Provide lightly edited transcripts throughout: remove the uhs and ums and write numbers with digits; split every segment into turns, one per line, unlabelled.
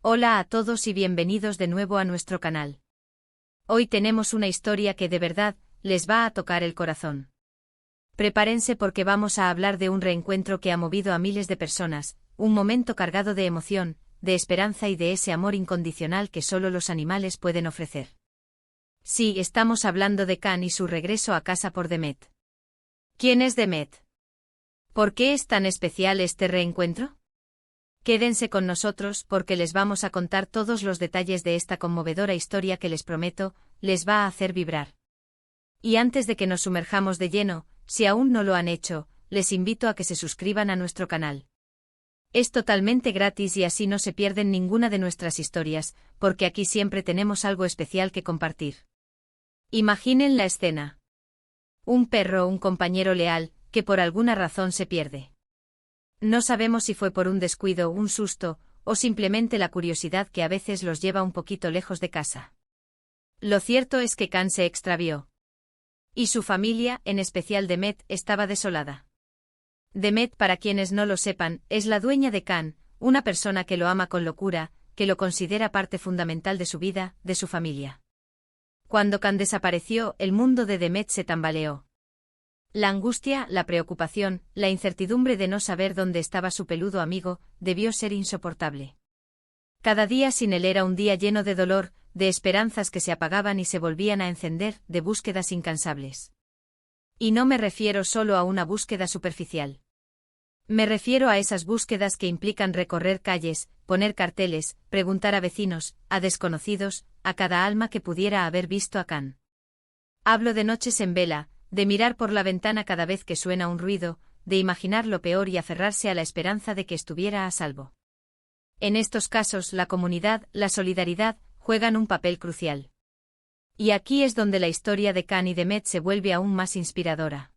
Hola a todos y bienvenidos de nuevo a nuestro canal. Hoy tenemos una historia que de verdad les va a tocar el corazón. Prepárense porque vamos a hablar de un reencuentro que ha movido a miles de personas, un momento cargado de emoción, de esperanza y de ese amor incondicional que solo los animales pueden ofrecer. Sí, estamos hablando de Can y su regreso a casa por Demet. ¿Quién es Demet? ¿Por qué es tan especial este reencuentro? Quédense con nosotros porque les vamos a contar todos los detalles de esta conmovedora historia que les prometo, les va a hacer vibrar. Y antes de que nos sumerjamos de lleno, si aún no lo han hecho, les invito a que se suscriban a nuestro canal. Es totalmente gratis y así no se pierden ninguna de nuestras historias, porque aquí siempre tenemos algo especial que compartir. Imaginen la escena. Un perro, un compañero leal, que por alguna razón se pierde. No sabemos si fue por un descuido, un susto, o simplemente la curiosidad que a veces los lleva un poquito lejos de casa. Lo cierto es que Can se extravió. Y su familia, en especial Demet, estaba desolada. Demet, para quienes no lo sepan, es la dueña de Can, una persona que lo ama con locura, que lo considera parte fundamental de su vida, de su familia. Cuando Can desapareció, el mundo de Demet se tambaleó. La angustia, la preocupación, la incertidumbre de no saber dónde estaba su peludo amigo, debió ser insoportable. Cada día sin él era un día lleno de dolor, de esperanzas que se apagaban y se volvían a encender, de búsquedas incansables. Y no me refiero solo a una búsqueda superficial. Me refiero a esas búsquedas que implican recorrer calles, poner carteles, preguntar a vecinos, a desconocidos, a cada alma que pudiera haber visto a Can. Hablo de noches en vela, de mirar por la ventana cada vez que suena un ruido, de imaginar lo peor y aferrarse a la esperanza de que estuviera a salvo. En estos casos la comunidad, la solidaridad, juegan un papel crucial. Y aquí es donde la historia de Can y Demet se vuelve aún más inspiradora.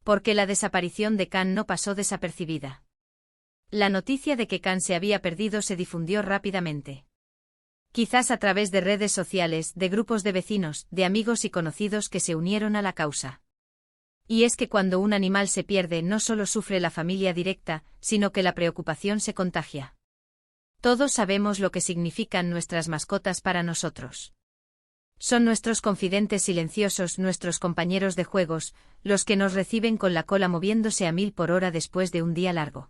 Porque la desaparición de Can no pasó desapercibida. La noticia de que Can se había perdido se difundió rápidamente. Quizás a través de redes sociales, de grupos de vecinos, de amigos y conocidos que se unieron a la causa. Y es que cuando un animal se pierde no solo sufre la familia directa, sino que la preocupación se contagia. Todos sabemos lo que significan nuestras mascotas para nosotros. Son nuestros confidentes silenciosos, nuestros compañeros de juegos, los que nos reciben con la cola moviéndose a 1000 por hora después de un día largo.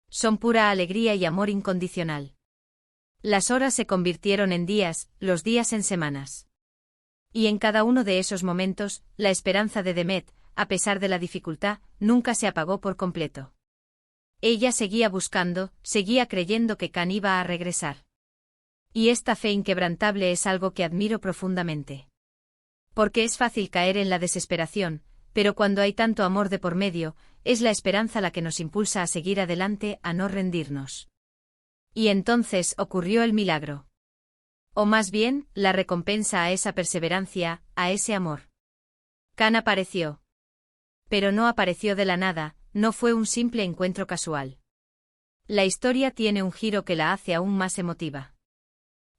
Son pura alegría y amor incondicional. Las horas se convirtieron en días, los días en semanas. Y en cada uno de esos momentos, la esperanza de Demet, a pesar de la dificultad, nunca se apagó por completo. Ella seguía buscando, seguía creyendo que Can iba a regresar. Y esta fe inquebrantable es algo que admiro profundamente. Porque es fácil caer en la desesperación, pero cuando hay tanto amor de por medio, es la esperanza la que nos impulsa a seguir adelante, a no rendirnos. Y entonces ocurrió el milagro. O más bien, la recompensa a esa perseverancia, a ese amor. Can apareció. Pero no apareció de la nada, no fue un simple encuentro casual. La historia tiene un giro que la hace aún más emotiva.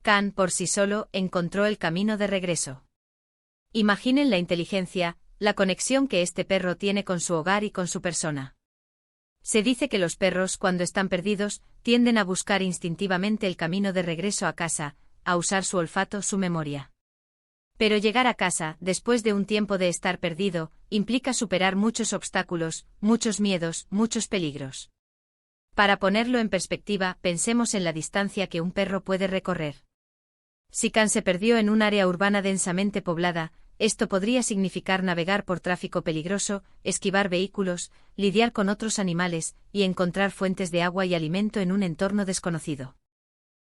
Can, por sí solo, encontró el camino de regreso. Imaginen la inteligencia, la conexión que este perro tiene con su hogar y con su persona. Se dice que los perros, cuando están perdidos, tienden a buscar instintivamente el camino de regreso a casa, a usar su olfato, su memoria. Pero llegar a casa, después de un tiempo de estar perdido, implica superar muchos obstáculos, muchos miedos, muchos peligros. Para ponerlo en perspectiva, pensemos en la distancia que un perro puede recorrer. Si Can se perdió en un área urbana densamente poblada, esto podría significar navegar por tráfico peligroso, esquivar vehículos, lidiar con otros animales, y encontrar fuentes de agua y alimento en un entorno desconocido.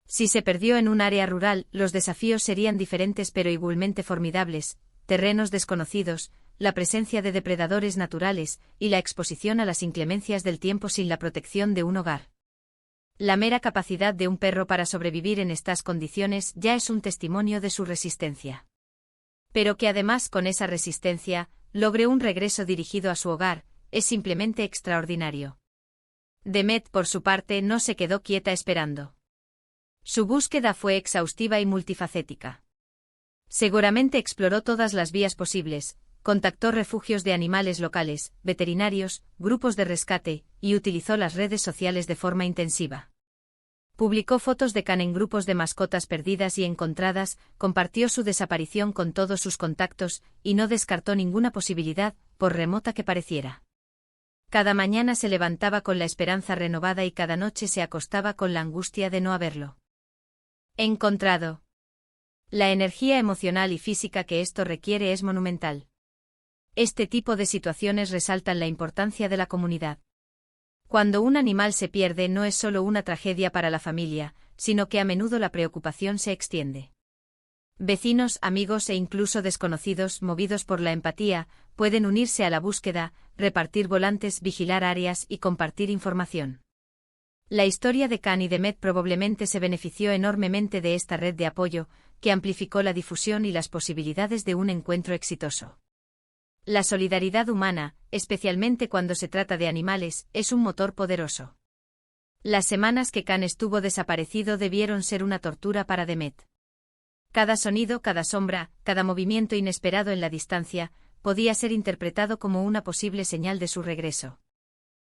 Si se perdió en un área rural, los desafíos serían diferentes pero igualmente formidables: terrenos desconocidos, la presencia de depredadores naturales, y la exposición a las inclemencias del tiempo sin la protección de un hogar. La mera capacidad de un perro para sobrevivir en estas condiciones ya es un testimonio de su resistencia. Pero que además con esa resistencia, logre un regreso dirigido a su hogar, es simplemente extraordinario. Demet, por su parte, no se quedó quieta esperando. Su búsqueda fue exhaustiva y multifacética. Seguramente exploró todas las vías posibles, contactó refugios de animales locales, veterinarios, grupos de rescate, y utilizó las redes sociales de forma intensiva. Publicó fotos de Khan en grupos de mascotas perdidas y encontradas, compartió su desaparición con todos sus contactos, y no descartó ninguna posibilidad, por remota que pareciera. Cada mañana se levantaba con la esperanza renovada y cada noche se acostaba con la angustia de no haberlo encontrado. La energía emocional y física que esto requiere es monumental. Este tipo de situaciones resaltan la importancia de la comunidad. Cuando un animal se pierde no es solo una tragedia para la familia, sino que a menudo la preocupación se extiende. Vecinos, amigos e incluso desconocidos, movidos por la empatía, pueden unirse a la búsqueda, repartir volantes, vigilar áreas y compartir información. La historia de Khan y Demet probablemente se benefició enormemente de esta red de apoyo, que amplificó la difusión y las posibilidades de un encuentro exitoso. La solidaridad humana, especialmente cuando se trata de animales, es un motor poderoso. Las semanas que Khan estuvo desaparecido debieron ser una tortura para Demet. Cada sonido, cada sombra, cada movimiento inesperado en la distancia, podía ser interpretado como una posible señal de su regreso.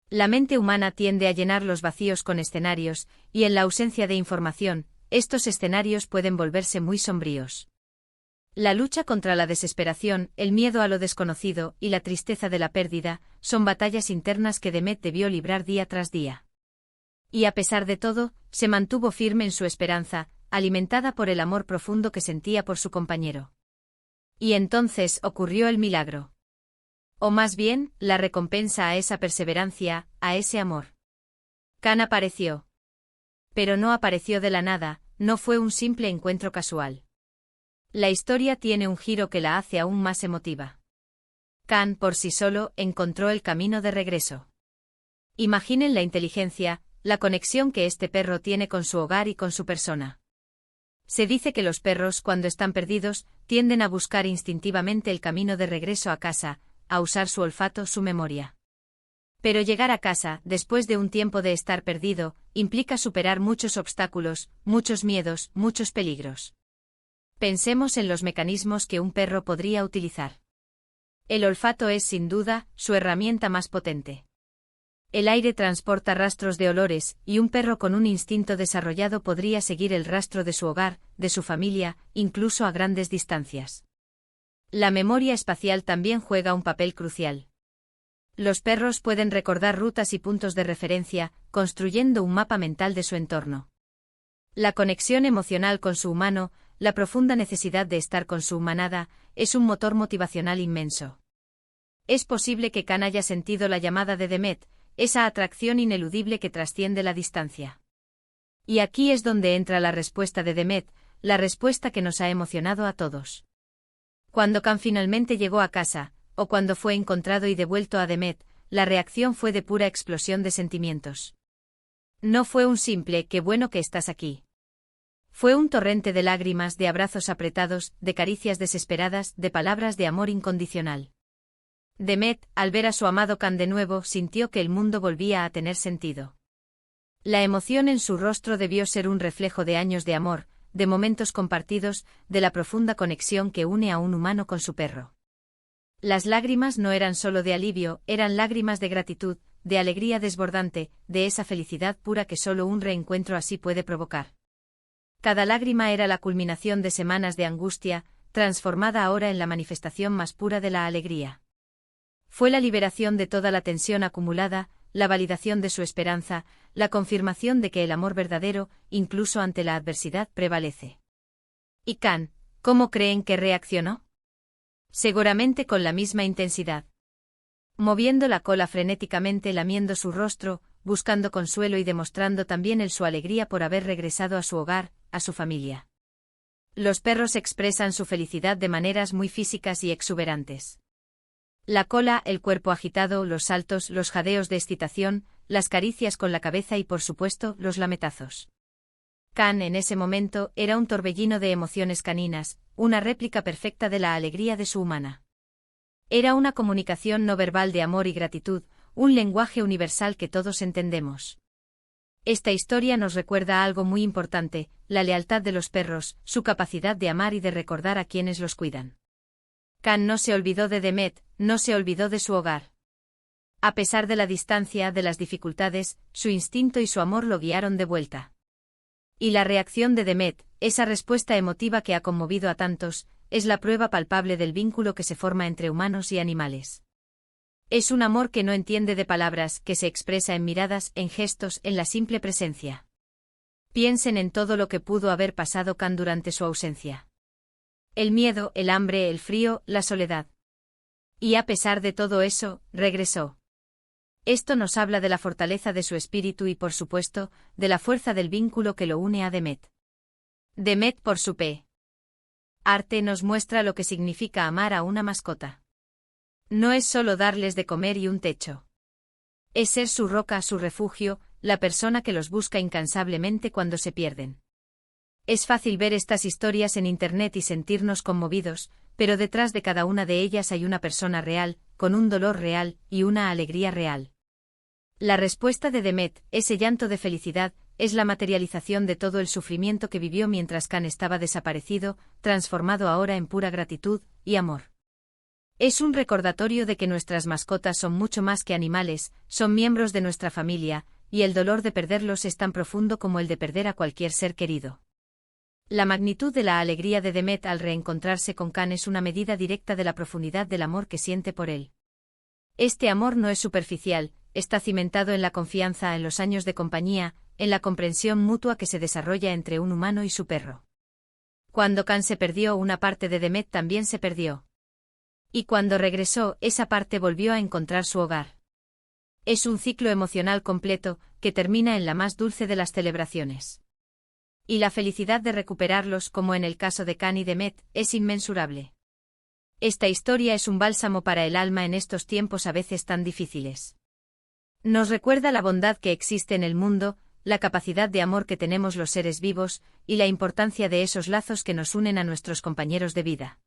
La mente humana tiende a llenar los vacíos con escenarios, y en la ausencia de información, estos escenarios pueden volverse muy sombríos. La lucha contra la desesperación, el miedo a lo desconocido y la tristeza de la pérdida son batallas internas que Demet debió librar día tras día. Y a pesar de todo, se mantuvo firme en su esperanza, alimentada por el amor profundo que sentía por su compañero. Y entonces ocurrió el milagro. O más bien, la recompensa a esa perseverancia, a ese amor. Khan apareció. Pero no apareció de la nada, no fue un simple encuentro casual. La historia tiene un giro que la hace aún más emotiva. Khan, por sí solo, encontró el camino de regreso. Imaginen la inteligencia, la conexión que este perro tiene con su hogar y con su persona. Se dice que los perros, cuando están perdidos, tienden a buscar instintivamente el camino de regreso a casa, a usar su olfato, su memoria. Pero llegar a casa, después de un tiempo de estar perdido, implica superar muchos obstáculos, muchos miedos, muchos peligros. Pensemos en los mecanismos que un perro podría utilizar. El olfato es, sin duda, su herramienta más potente. El aire transporta rastros de olores, y un perro con un instinto desarrollado podría seguir el rastro de su hogar, de su familia, incluso a grandes distancias. La memoria espacial también juega un papel crucial. Los perros pueden recordar rutas y puntos de referencia, construyendo un mapa mental de su entorno. La conexión emocional con su humano, la profunda necesidad de estar con su manada, es un motor motivacional inmenso. Es posible que Khan haya sentido la llamada de Demet, esa atracción ineludible que trasciende la distancia. Y aquí es donde entra la respuesta de Demet, la respuesta que nos ha emocionado a todos. Cuando Khan finalmente llegó a casa, o cuando fue encontrado y devuelto a Demet, la reacción fue de pura explosión de sentimientos. No fue un simple «qué bueno que estás aquí». Fue un torrente de lágrimas, de abrazos apretados, de caricias desesperadas, de palabras de amor incondicional. Demet, al ver a su amado Khan de nuevo, sintió que el mundo volvía a tener sentido. La emoción en su rostro debió ser un reflejo de años de amor, de momentos compartidos, de la profunda conexión que une a un humano con su perro. Las lágrimas no eran solo de alivio, eran lágrimas de gratitud, de alegría desbordante, de esa felicidad pura que solo un reencuentro así puede provocar. Cada lágrima era la culminación de semanas de angustia, transformada ahora en la manifestación más pura de la alegría. Fue la liberación de toda la tensión acumulada, la validación de su esperanza, la confirmación de que el amor verdadero, incluso ante la adversidad, prevalece. ¿Y Khan, cómo creen que reaccionó? Seguramente con la misma intensidad. Moviendo la cola frenéticamente, lamiendo su rostro, buscando consuelo y demostrando también su alegría por haber regresado a su hogar, a su familia. Los perros expresan su felicidad de maneras muy físicas y exuberantes. La cola, el cuerpo agitado, los saltos, los jadeos de excitación, las caricias con la cabeza y por supuesto, los lametazos. Khan en ese momento era un torbellino de emociones caninas, una réplica perfecta de la alegría de su humana. Era una comunicación no verbal de amor y gratitud, un lenguaje universal que todos entendemos. Esta historia nos recuerda algo muy importante, la lealtad de los perros, su capacidad de amar y de recordar a quienes los cuidan. Khan no se olvidó de Demet, no se olvidó de su hogar. A pesar de la distancia, de las dificultades, su instinto y su amor lo guiaron de vuelta. Y la reacción de Demet, esa respuesta emotiva que ha conmovido a tantos, es la prueba palpable del vínculo que se forma entre humanos y animales. Es un amor que no entiende de palabras, que se expresa en miradas, en gestos, en la simple presencia. Piensen en todo lo que pudo haber pasado Kan durante su ausencia. El miedo, el hambre, el frío, la soledad. Y a pesar de todo eso, regresó. Esto nos habla de la fortaleza de su espíritu y, por supuesto, de la fuerza del vínculo que lo une a Demet. Demet por su arte nos muestra lo que significa amar a una mascota. No es solo darles de comer y un techo. Es ser su roca, su refugio, la persona que los busca incansablemente cuando se pierden. Es fácil ver estas historias en Internet y sentirnos conmovidos, pero detrás de cada una de ellas hay una persona real, con un dolor real y una alegría real. La respuesta de Demet, ese llanto de felicidad, es la materialización de todo el sufrimiento que vivió mientras Kan estaba desaparecido, transformado ahora en pura gratitud y amor. Es un recordatorio de que nuestras mascotas son mucho más que animales, son miembros de nuestra familia, y el dolor de perderlos es tan profundo como el de perder a cualquier ser querido. La magnitud de la alegría de Demet al reencontrarse con Kan es una medida directa de la profundidad del amor que siente por él. Este amor no es superficial, está cimentado en la confianza, en los años de compañía, en la comprensión mutua que se desarrolla entre un humano y su perro. Cuando Kan se perdió, una parte de Demet también se perdió. Y cuando regresó, esa parte volvió a encontrar su hogar. Es un ciclo emocional completo, que termina en la más dulce de las celebraciones. Y la felicidad de recuperarlos, como en el caso de Kan y Demet, es inmensurable. Esta historia es un bálsamo para el alma en estos tiempos a veces tan difíciles. Nos recuerda la bondad que existe en el mundo, la capacidad de amor que tenemos los seres vivos, y la importancia de esos lazos que nos unen a nuestros compañeros de vida.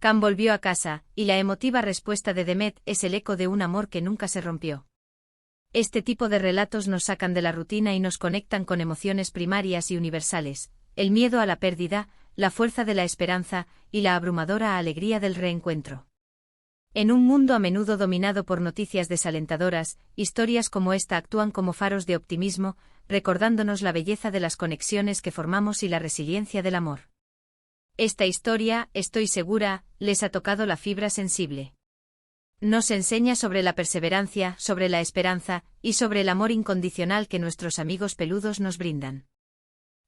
Kan volvió a casa, y la emotiva respuesta de Demet es el eco de un amor que nunca se rompió. Este tipo de relatos nos sacan de la rutina y nos conectan con emociones primarias y universales, el miedo a la pérdida, la fuerza de la esperanza, y la abrumadora alegría del reencuentro. En un mundo a menudo dominado por noticias desalentadoras, historias como esta actúan como faros de optimismo, recordándonos la belleza de las conexiones que formamos y la resiliencia del amor. Esta historia, estoy segura, les ha tocado la fibra sensible. Nos enseña sobre la perseverancia, sobre la esperanza, y sobre el amor incondicional que nuestros amigos peludos nos brindan.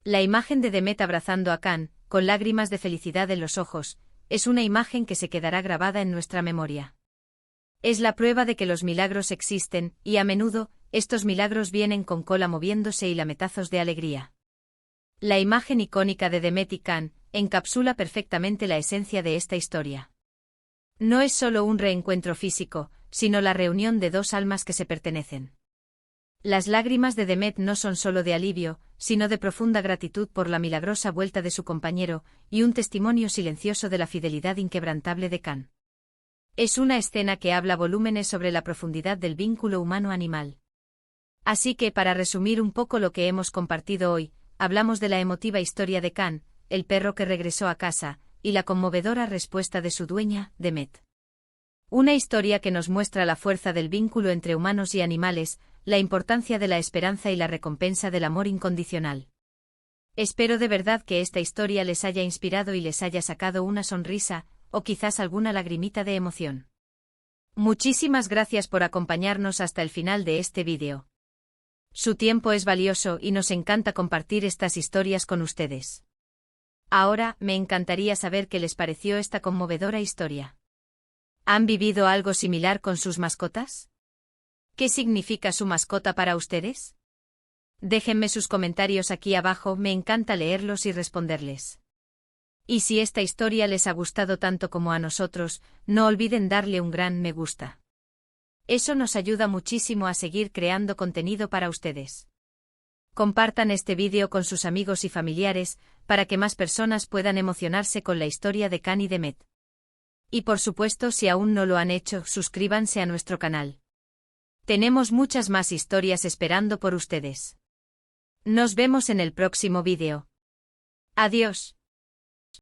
La imagen de Demet abrazando a Kan, con lágrimas de felicidad en los ojos, es una imagen que se quedará grabada en nuestra memoria. Es la prueba de que los milagros existen, y a menudo, estos milagros vienen con cola moviéndose y lametazos de alegría. La imagen icónica de Demet y Kan encapsula perfectamente la esencia de esta historia. No es solo un reencuentro físico, sino la reunión de dos almas que se pertenecen. Las lágrimas de Demet no son solo de alivio, sino de profunda gratitud por la milagrosa vuelta de su compañero, y un testimonio silencioso de la fidelidad inquebrantable de Kan. Es una escena que habla volúmenes sobre la profundidad del vínculo humano-animal. Así que, para resumir un poco lo que hemos compartido hoy, hablamos de la emotiva historia de Kan, el perro que regresó a casa, y la conmovedora respuesta de su dueña, Demet. Una historia que nos muestra la fuerza del vínculo entre humanos y animales, la importancia de la esperanza y la recompensa del amor incondicional. Espero de verdad que esta historia les haya inspirado y les haya sacado una sonrisa, o quizás alguna lagrimita de emoción. Muchísimas gracias por acompañarnos hasta el final de este vídeo. Su tiempo es valioso y nos encanta compartir estas historias con ustedes. Ahora, me encantaría saber qué les pareció esta conmovedora historia. ¿Han vivido algo similar con sus mascotas? ¿Qué significa su mascota para ustedes? Déjenme sus comentarios aquí abajo, me encanta leerlos y responderles. Y si esta historia les ha gustado tanto como a nosotros, no olviden darle un gran me gusta. Eso nos ayuda muchísimo a seguir creando contenido para ustedes. Compartan este vídeo con sus amigos y familiares, para que más personas puedan emocionarse con la historia de Kan y Demet. Y por supuesto, si aún no lo han hecho, suscríbanse a nuestro canal. Tenemos muchas más historias esperando por ustedes. Nos vemos en el próximo vídeo. Adiós.